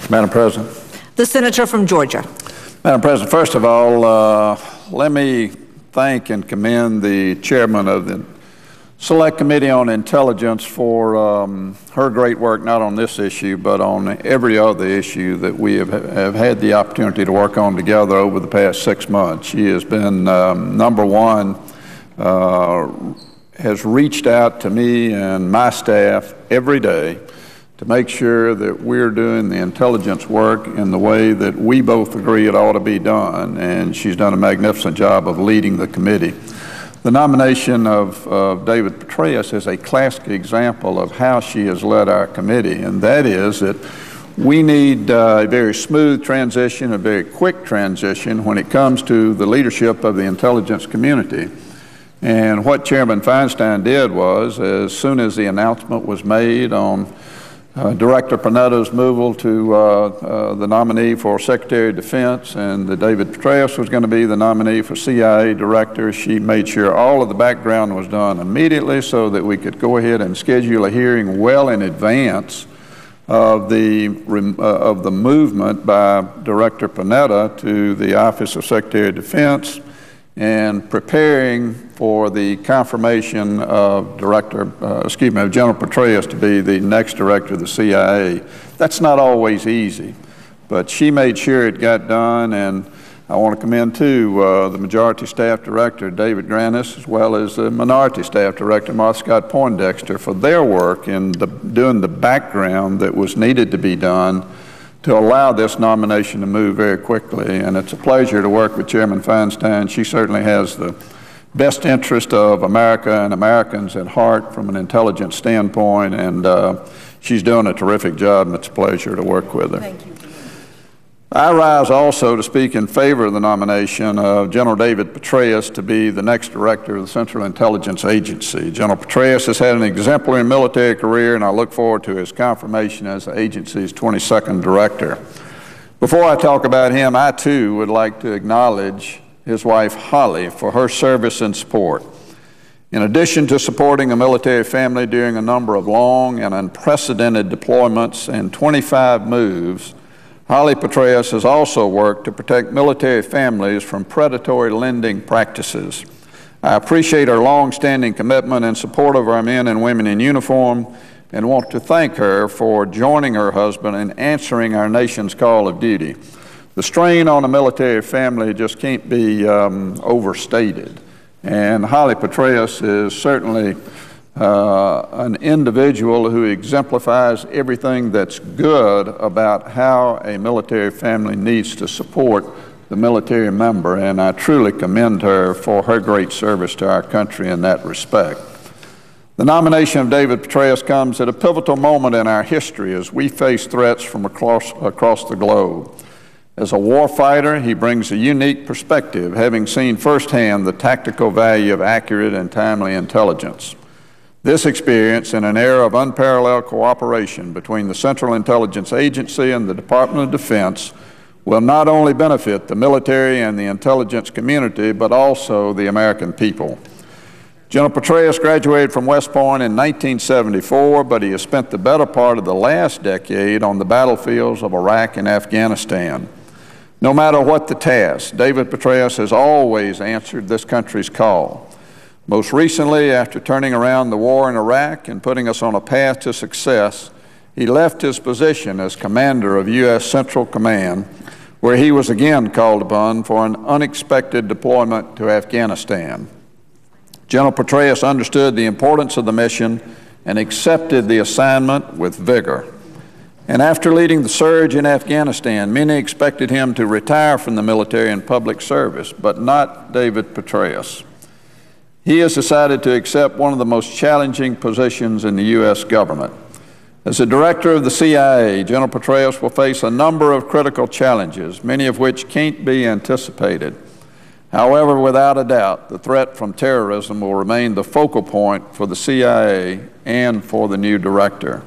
Madam President. The Senator from Georgia. Madam President, first of all, let me thank and commend the chairman of the Select Committee on Intelligence for her great work, not on this issue, but on every other issue that we have had the opportunity to work on together over the past 6 months. She has been, number one, has reached out to me and my staff every day to make sure that we're doing the intelligence work in the way that we both agree it ought to be done, and she's done a magnificent job of leading the committee. The nomination of David Petraeus is a classic example of how she has led our committee, and that is that we need a very smooth transition, a very quick transition when it comes to the leadership of the intelligence community. And what Chairman Feinstein did was, as soon as the announcement was made on Director Panetta's move to the nominee for Secretary of Defense and that David Petraeus was going to be the nominee for CIA Director, she made sure all of the background was done immediately so that we could go ahead and schedule a hearing well in advance of the movement by Director Panetta to the Office of Secretary of Defense and preparing for the confirmation of General Petraeus to be the next director of the CIA. That's not always easy, but she made sure it got done, and I want to commend, too, the Majority Staff Director, David Granis, as well as the Minority Staff Director, Martha Scott Poindexter, for their work in doing the background that was needed to be done to allow this nomination to move very quickly. And it's a pleasure to work with Chairman Feinstein. She certainly has the best interest of America and Americans at heart from an intelligence standpoint, and she's doing a terrific job, and it's a pleasure to work with her. Thank you. I rise also to speak in favor of the nomination of General David Petraeus to be the next director of the Central Intelligence Agency. General Petraeus has had an exemplary military career, and I look forward to his confirmation as the agency's 22nd director. Before I talk about him, I too would like to acknowledge his wife Holly for her service and support. In addition to supporting a military family during a number of long and unprecedented deployments and 25 moves, Holly Petraeus has also worked to protect military families from predatory lending practices. I appreciate her long-standing commitment and support of our men and women in uniform and want to thank her for joining her husband in answering our nation's call of duty. The strain on a military family just can't be overstated, and Holly Petraeus is certainly an individual who exemplifies everything that's good about how a military family needs to support the military member, and I truly commend her for her great service to our country in that respect. The nomination of David Petraeus comes at a pivotal moment in our history as we face threats from across the globe. As a warfighter, he brings a unique perspective, having seen firsthand the tactical value of accurate and timely intelligence. This experience, in an era of unparalleled cooperation between the Central Intelligence Agency and the Department of Defense, will not only benefit the military and the intelligence community, but also the American people. General Petraeus graduated from West Point in 1974, but he has spent the better part of the last decade on the battlefields of Iraq and Afghanistan. No matter what the task, David Petraeus has always answered this country's call. Most recently, after turning around the war in Iraq and putting us on a path to success, he left his position as commander of U.S. Central Command, where he was again called upon for an unexpected deployment to Afghanistan. General Petraeus understood the importance of the mission and accepted the assignment with vigor. And after leading the surge in Afghanistan, many expected him to retire from the military and public service, but not David Petraeus. He has decided to accept one of the most challenging positions in the U.S. government. As the director of the CIA, General Petraeus will face a number of critical challenges, many of which can't be anticipated. However, without a doubt, the threat from terrorism will remain the focal point for the CIA and for the new director.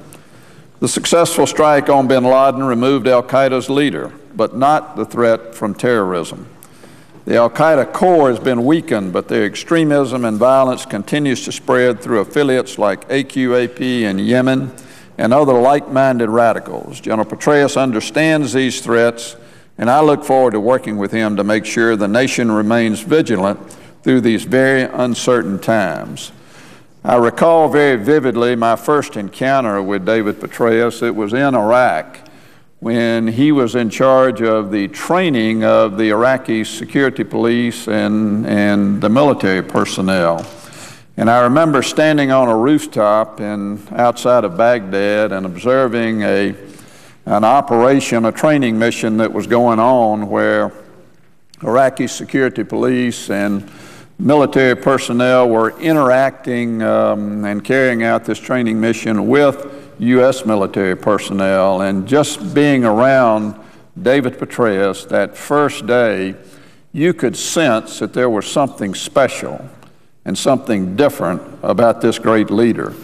The successful strike on bin Laden removed al-Qaeda's leader, but not the threat from terrorism. The al-Qaeda core has been weakened, but their extremism and violence continues to spread through affiliates like AQAP in Yemen and other like-minded radicals. General Petraeus understands these threats, and I look forward to working with him to make sure the nation remains vigilant through these very uncertain times. I recall very vividly my first encounter with David Petraeus. It was in Iraq when he was in charge of the training of the Iraqi security police and the military personnel. And I remember standing on a rooftop outside of Baghdad and observing an operation, a training mission that was going on where Iraqi security police and military personnel were interacting and carrying out this training mission with U.S. military personnel. And just being around David Petraeus that first day, you could sense that there was something special and something different about this great leader.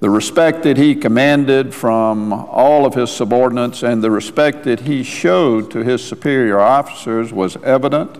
The respect that he commanded from all of his subordinates and the respect that he showed to his superior officers was evident.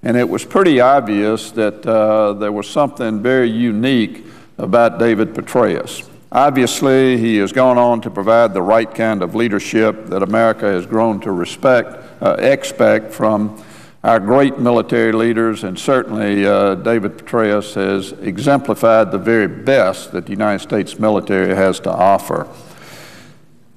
And it was pretty obvious that there was something very unique about David Petraeus. Obviously, he has gone on to provide the right kind of leadership that America has grown to expect from our great military leaders, and certainly David Petraeus has exemplified the very best that the United States military has to offer.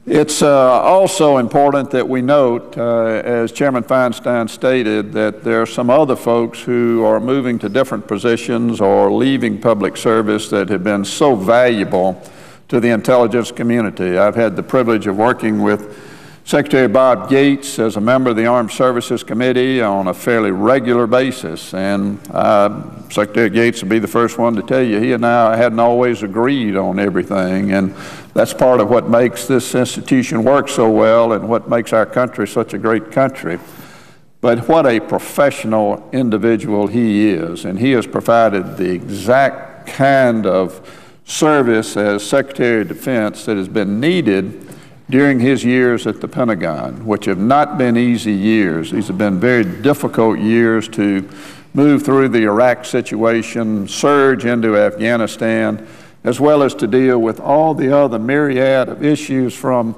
It's also important that we note, as Chairman Feinstein stated, that there are some other folks who are moving to different positions or leaving public service that have been so valuable to the intelligence community. I've had the privilege of working with Secretary Bob Gates as a member of the Armed Services Committee on a fairly regular basis, and Secretary Gates would be the first one to tell you he and I hadn't always agreed on everything, and that's part of what makes this institution work so well and what makes our country such a great country. But what a professional individual he is, and he has provided the exact kind of service as Secretary of Defense that has been needed during his years at the Pentagon, which have not been easy years. These have been very difficult years to move through the Iraq situation, surge into Afghanistan, as well as to deal with all the other myriad of issues from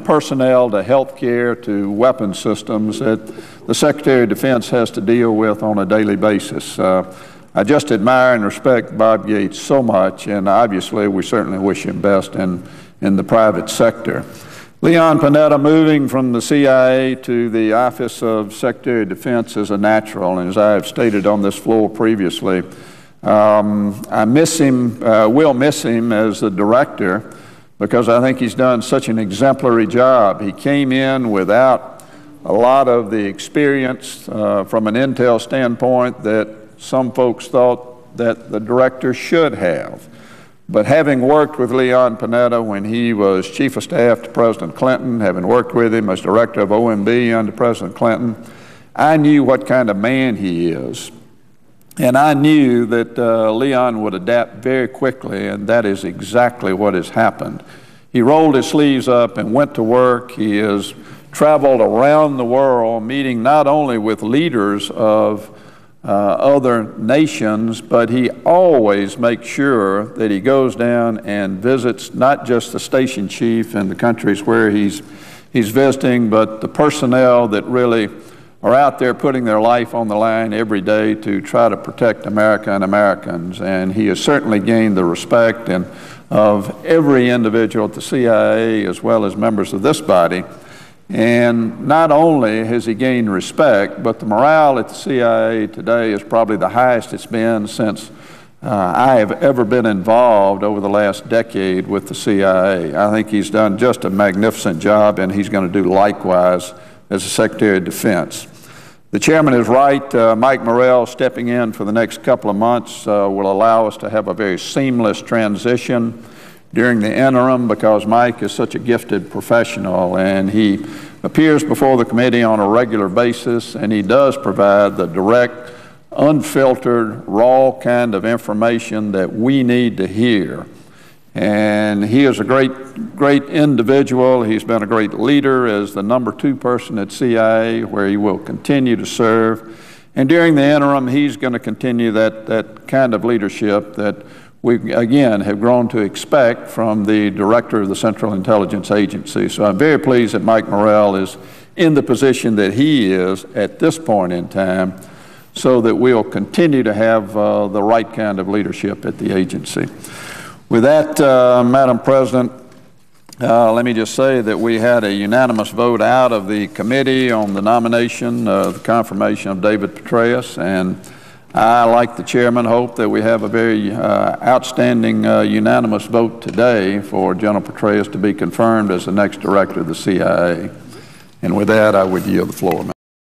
personnel to health care to weapon systems that the Secretary of Defense has to deal with on a daily basis. I just admire and respect Bob Gates so much, and obviously we certainly wish him best in the private sector. Leon Panetta moving from the CIA to the Office of Secretary of Defense is a natural, and as I have stated on this floor previously, I miss him, will miss him as the director, because I think he's done such an exemplary job. He came in without a lot of the experience from an intel standpoint that some folks thought that the director should have. But having worked with Leon Panetta when he was Chief of Staff to President Clinton, having worked with him as Director of OMB under President Clinton, I knew what kind of man he is. And I knew that Leon would adapt very quickly, and that is exactly what has happened. He rolled his sleeves up and went to work. He has traveled around the world, meeting not only with leaders of other nations, but he always makes sure that he goes down and visits not just the station chief in the countries where he's visiting, but the personnel that really are out there putting their life on the line every day to try to protect America and Americans. And he has certainly gained the respect of every individual at the CIA as well as members of this body. And not only has he gained respect, but the morale at the CIA today is probably the highest it's been since I have ever been involved over the last decade with the CIA. I think he's done just a magnificent job, and he's going to do likewise as the Secretary of Defense. The chairman is right. Mike Morrell stepping in for the next couple of months will allow us to have a very seamless transition during the interim, because Mike is such a gifted professional and he appears before the committee on a regular basis, and he does provide the direct, unfiltered, raw kind of information that we need to hear. And he is a great individual. He's been a great leader as the #2 person at CIA, where he will continue to serve. And during the interim, he's going to continue that kind of leadership that we, again, have grown to expect from the Director of the Central Intelligence Agency. So I'm very pleased that Mike Morrell is in the position that he is at this point in time, so that we'll continue to have the right kind of leadership at the agency. With that, Madam President, let me just say that we had a unanimous vote out of the committee on the nomination, the confirmation of David Petraeus, and I, like the chairman, hope that we have a very outstanding unanimous vote today for General Petraeus to be confirmed as the next director of the CIA. And with that, I would yield the floor.